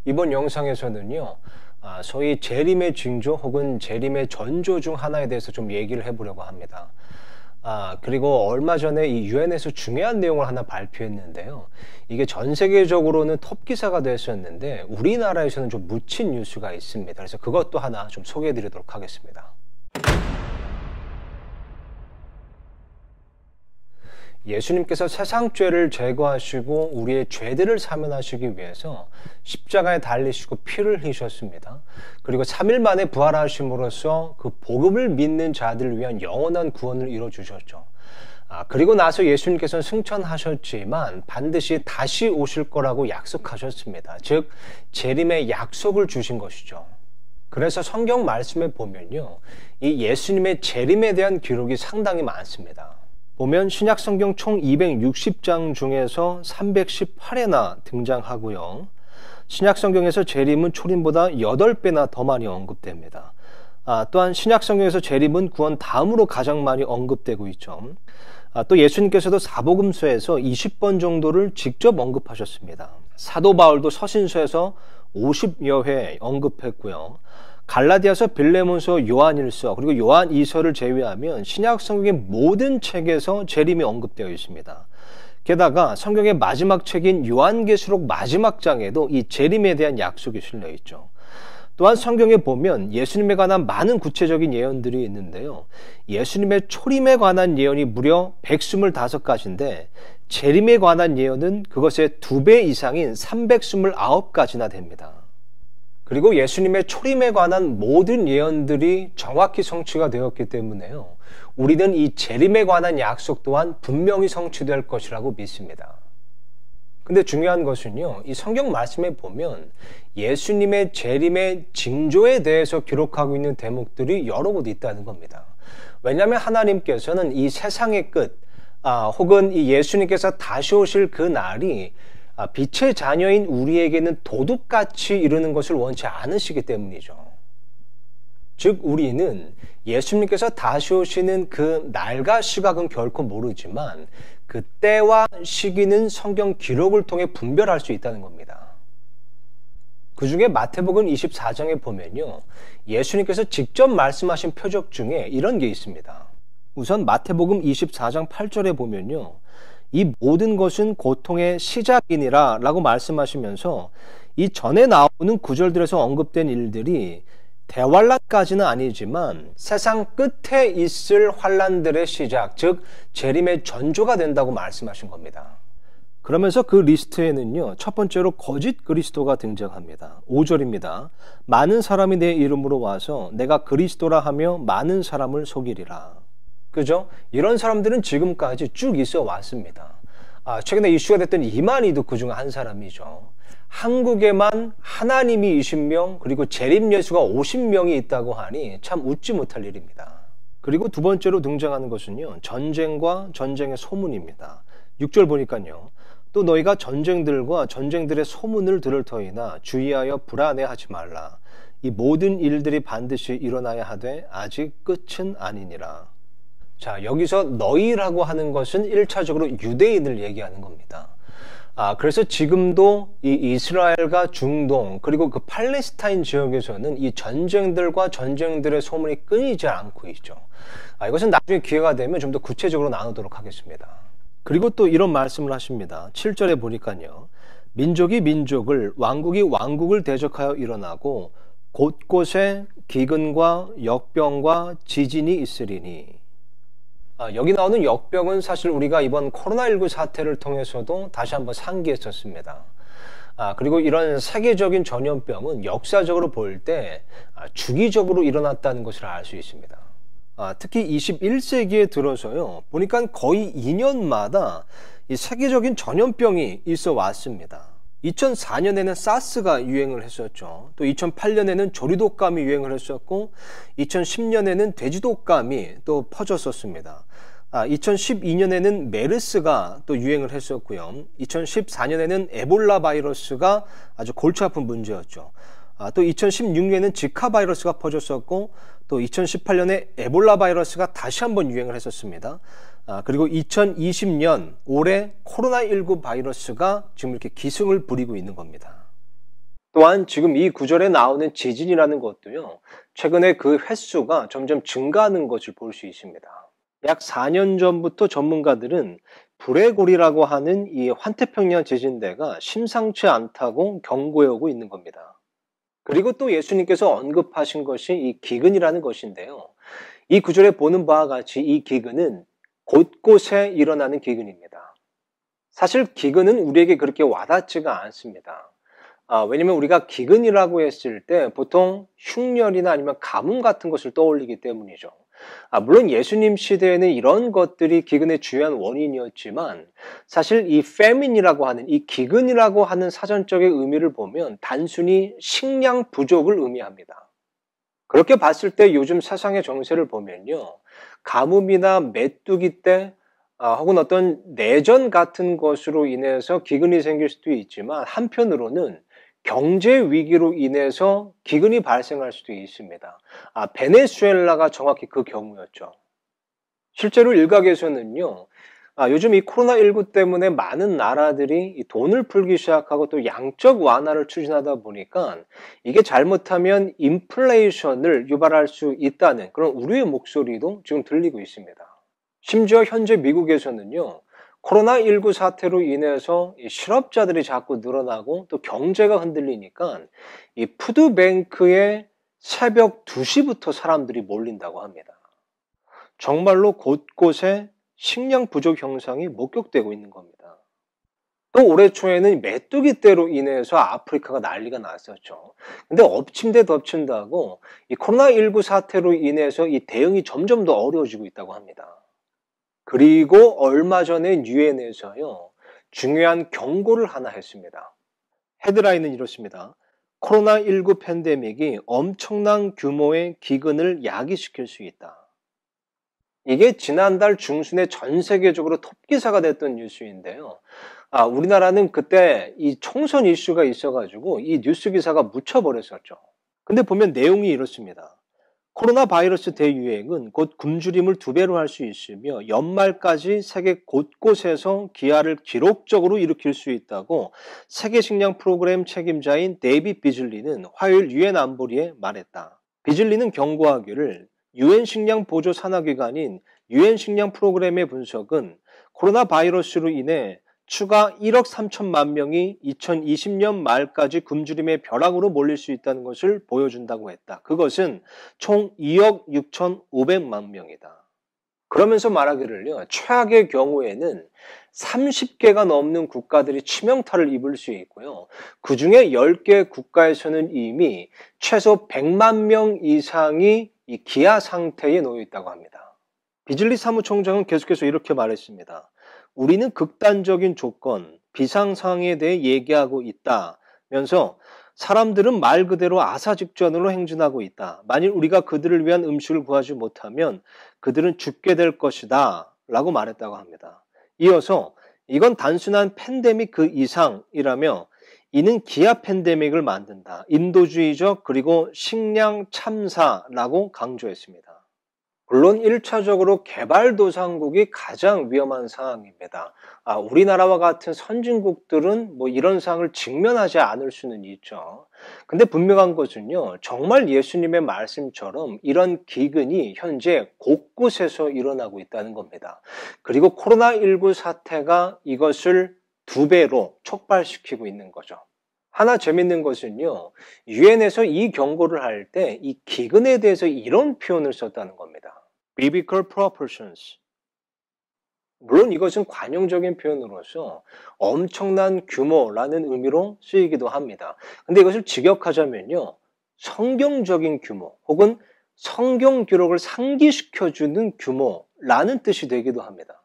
이번 영상에서는요, 소위 재림의 징조 혹은 재림의 전조 중 하나에 대해서 좀 얘기를 해보려고 합니다. 그리고 얼마 전에 이 유엔에서 중요한 내용을 하나 발표했는데요. 이게 전 세계적으로는 톱 기사가 됐었는데 우리나라에서는 좀 묻힌 뉴스가 있습니다. 그래서 그것도 하나 좀 소개해 드리도록 하겠습니다. 예수님께서 세상 죄를 제거하시고 우리의 죄들을 사면하시기 위해서 십자가에 달리시고 피를 흘리셨습니다. 그리고 3일 만에 부활하심으로써 그 복음을 믿는 자들을 위한 영원한 구원을 이뤄주셨죠. 그리고 나서 예수님께서는 승천하셨지만 반드시 다시 오실 거라고 약속하셨습니다. 즉 재림의 약속을 주신 것이죠. 그래서 성경 말씀에 보면요, 이 예수님의 재림에 대한 기록이 상당히 많습니다. 보면 신약 성경 총 260장 중에서 318회나 등장하고요. 신약 성경에서 재림은 초림보다 8배나 더 많이 언급됩니다. 또한 신약 성경에서 재림은 구원 다음으로 가장 많이 언급되고 있죠. 또 예수님께서도 사복음서에서 20번 정도를 직접 언급하셨습니다. 사도 바울도 서신서에서 50여 회 언급했고요. 갈라디아서, 빌레몬서, 요한일서, 그리고 요한 2서를 제외하면 신약 성경의 모든 책에서 재림이 언급되어 있습니다. 게다가 성경의 마지막 책인 요한계시록 마지막 장에도 이 재림에 대한 약속이 실려 있죠. 또한 성경에 보면 예수님에 관한 많은 구체적인 예언들이 있는데요. 예수님의 초림에 관한 예언이 무려 125가지인데 재림에 관한 예언은 그것의 2배 이상인 329가지나 됩니다. 그리고 예수님의 초림에 관한 모든 예언들이 정확히 성취가 되었기 때문에요, 우리는 이 재림에 관한 약속 또한 분명히 성취될 것이라고 믿습니다. 근데 중요한 것은요, 이 성경 말씀에 보면 예수님의 재림의 징조에 대해서 기록하고 있는 대목들이 여러 곳 있다는 겁니다. 왜냐하면 하나님께서는 이 세상의 끝, 혹은 이 예수님께서 다시 오실 그 날이 빛의 자녀인 우리에게는 도둑같이 이르는 것을 원치 않으시기 때문이죠. 즉 우리는 예수님께서 다시 오시는 그 날과 시각은 결코 모르지만 그 때와 시기는 성경 기록을 통해 분별할 수 있다는 겁니다. 그 중에 마태복음 24장에 보면요, 예수님께서 직접 말씀하신 표적 중에 이런 게 있습니다. 우선 마태복음 24장 8절에 보면요, 이 모든 것은 고통의 시작이니라 라고 말씀하시면서 이 전에 나오는 구절들에서 언급된 일들이 대환란까지는 아니지만 세상 끝에 있을 환란들의 시작, 즉 재림의 전조가 된다고 말씀하신 겁니다. 그러면서 그 리스트에는요, 첫 번째로 거짓 그리스도가 등장합니다. 5절입니다. 많은 사람이 내 이름으로 와서 내가 그리스도라 하며 많은 사람을 속이리라. 그죠? 이런 사람들은 지금까지 쭉 있어 왔습니다. 최근에 이슈가 됐던 이만희도 그 중 한 사람이죠. 한국에만 하나님이 20명, 그리고 재림 예수가 50명이 있다고 하니 참 웃지 못할 일입니다. 그리고 두 번째로 등장하는 것은요, 전쟁과 전쟁의 소문입니다. 6절 보니까요, 또 너희가 전쟁들과 전쟁들의 소문을 들을 터이나 주의하여 불안해하지 말라. 이 모든 일들이 반드시 일어나야 하되 아직 끝은 아니니라. 자, 여기서 너희라고 하는 것은 1차적으로 유대인을 얘기하는 겁니다. 그래서 지금도 이 이스라엘과 중동, 그리고 그 팔레스타인 지역에서는 이 전쟁들과 전쟁들의 소문이 끊이지 않고 있죠. 이것은 나중에 기회가 되면 좀 더 구체적으로 나누도록 하겠습니다. 그리고 또 이런 말씀을 하십니다. 7절에 보니까요, 민족이 민족을, 왕국이 왕국을 대적하여 일어나고 곳곳에 기근과 역병과 지진이 있으리니. 여기 나오는 역병은 사실 우리가 이번 코로나19 사태를 통해서도 다시 한번 상기했었습니다. 그리고 이런 세계적인 전염병은 역사적으로 볼 때 주기적으로 일어났다는 것을 알 수 있습니다. 특히 21세기에 들어서요, 보니까 거의 2년마다 이 세계적인 전염병이 있어 왔습니다. 2004년에는 사스가 유행을 했었죠. 또 2008년에는 조류독감이 유행을 했었고 2010년에는 돼지독감이 또 퍼졌었습니다. 2012년에는 메르스가 또 유행을 했었고요. 2014년에는 에볼라 바이러스가 아주 골치 아픈 문제였죠. 또 2016년에는 지카 바이러스가 퍼졌었고 또 2018년에 에볼라 바이러스가 다시 한번 유행을 했었습니다. 그리고 2020년 올해 코로나19 바이러스가 지금 이렇게 기승을 부리고 있는 겁니다. 또한 지금 이 구절에 나오는 지진이라는 것도요, 최근에 그 횟수가 점점 증가하는 것을 볼 수 있습니다. 약 4년 전부터 전문가들은 불의 골이라고 하는 이 환태평양 지진대가 심상치 않다고 경고해오고 있는 겁니다. 그리고 또 예수님께서 언급하신 것이 이 기근이라는 것인데요. 이 구절에 보는 바와 같이 이 기근은 곳곳에 일어나는 기근입니다. 사실 기근은 우리에게 그렇게 와닿지가 않습니다. 왜냐면 우리가 기근이라고 했을 때 보통 흉년이나 아니면 가뭄 같은 것을 떠올리기 때문이죠. 물론 예수님 시대에는 이런 것들이 기근의 주요한 원인이었지만 사실 이 famine이라고 하는 이 기근이라고 하는 사전적인 의미를 보면 단순히 식량 부족을 의미합니다. 그렇게 봤을 때 요즘 세상의 정세를 보면요. 가뭄이나 메뚜기 때 혹은 어떤 내전 같은 것으로 인해서 기근이 생길 수도 있지만 한편으로는 경제 위기로 인해서 기근이 발생할 수도 있습니다. 베네수엘라가 정확히 그 경우였죠. 실제로 일각에서는요, 요즘 이 코로나19 때문에 많은 나라들이 이 돈을 풀기 시작하고 또 양적 완화를 추진하다 보니까 이게 잘못하면 인플레이션을 유발할 수 있다는 그런 우려의 목소리도 지금 들리고 있습니다. 심지어 현재 미국에서는요, 코로나19 사태로 인해서 이 실업자들이 자꾸 늘어나고 또 경제가 흔들리니까 이 푸드뱅크에 새벽 2시부터 사람들이 몰린다고 합니다. 정말로 곳곳에 식량 부족 현상이 목격되고 있는 겁니다. 또 올해 초에는 메뚜기 떼로 인해서 아프리카가 난리가 났었죠. 근데 엎친데 덮친다고 이 코로나19 사태로 인해서 이 대응이 점점 더 어려워지고 있다고 합니다. 그리고 얼마 전에 유엔에서요, 중요한 경고를 하나 했습니다. 헤드라인은 이렇습니다. 코로나19 팬데믹이 엄청난 규모의 기근을 야기시킬 수 있다. 이게 지난달 중순에 전 세계적으로 톱 기사가 됐던 뉴스인데요. 우리나라는 그때 이 총선 이슈가 있어가지고 이 뉴스 기사가 묻혀버렸었죠. 근데 보면 내용이 이렇습니다. 코로나 바이러스 대유행은 곧 굶주림을 2배로 할 수 있으며 연말까지 세계 곳곳에서 기아를 기록적으로 일으킬 수 있다고 세계 식량 프로그램 책임자인 데이빗 비즐리는 화요일 유엔 안보리에 말했다. 비즐리는 경고하기를 유엔 식량 보조 산하기관인 유엔 식량 프로그램의 분석은 코로나 바이러스로 인해 추가 1억 3천만 명이 2020년 말까지 굶주림의 벼락으로 몰릴 수 있다는 것을 보여준다고 했다. 그것은 총 2억 6,500만 명이다. 그러면서 말하기를요, 최악의 경우에는 30개가 넘는 국가들이 치명타를 입을 수 있고요. 그 중에 10개 국가에서는 이미 최소 100만 명 이상이 이 기아 상태에 놓여 있다고 합니다. 비즐리 사무총장은 계속해서 이렇게 말했습니다. 우리는 극단적인 조건, 비상 상황에 대해 얘기하고 있다면서 사람들은 말 그대로 아사직전으로 행진하고 있다. 만일 우리가 그들을 위한 음식을 구하지 못하면 그들은 죽게 될 것이다 라고 말했다고 합니다. 이어서 이건 단순한 팬데믹 그 이상이라며 이는 기아 팬데믹을 만든다. 인도주의적 그리고 식량 참사라고 강조했습니다. 물론 1차적으로 개발도상국이 가장 위험한 상황입니다. 우리나라와 같은 선진국들은 뭐 이런 상황을 직면하지 않을 수는 있죠. 근데 분명한 것은요, 정말 예수님의 말씀처럼 이런 기근이 현재 곳곳에서 일어나고 있다는 겁니다. 그리고 코로나19 사태가 이것을 2배로 촉발시키고 있는 거죠. 하나 재밌는 것은요, 유엔에서 이 경고를 할 때 이 기근에 대해서 이런 표현을 썼다는 겁니다. Biblical proportions. 물론 이것은 관용적인 표현으로서 엄청난 규모라는 의미로 쓰이기도 합니다. 근데 이것을 직역하자면요, 성경적인 규모 혹은 성경 기록을 상기시켜주는 규모라는 뜻이 되기도 합니다.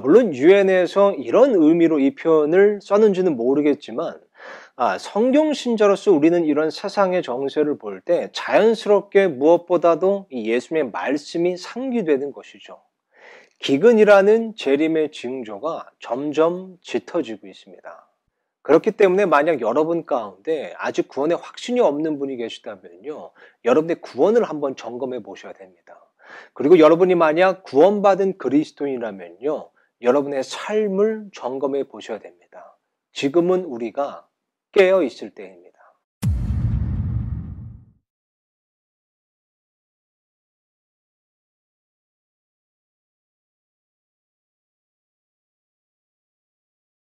물론 유엔에서 이런 의미로 이 표현을 썼는지는 모르겠지만 성경 신자로서 우리는 이런 세상의 정세를 볼 때 자연스럽게 무엇보다도 이 예수님의 말씀이 상기되는 것이죠. 기근이라는 재림의 징조가 점점 짙어지고 있습니다. 그렇기 때문에 만약 여러분 가운데 아직 구원에 확신이 없는 분이 계시다면요, 여러분의 구원을 한번 점검해 보셔야 됩니다. 그리고 여러분이 만약 구원받은 그리스도인이라면요, 여러분의 삶을 점검해 보셔야 됩니다. 지금은 우리가 깨어 있을 때입니다.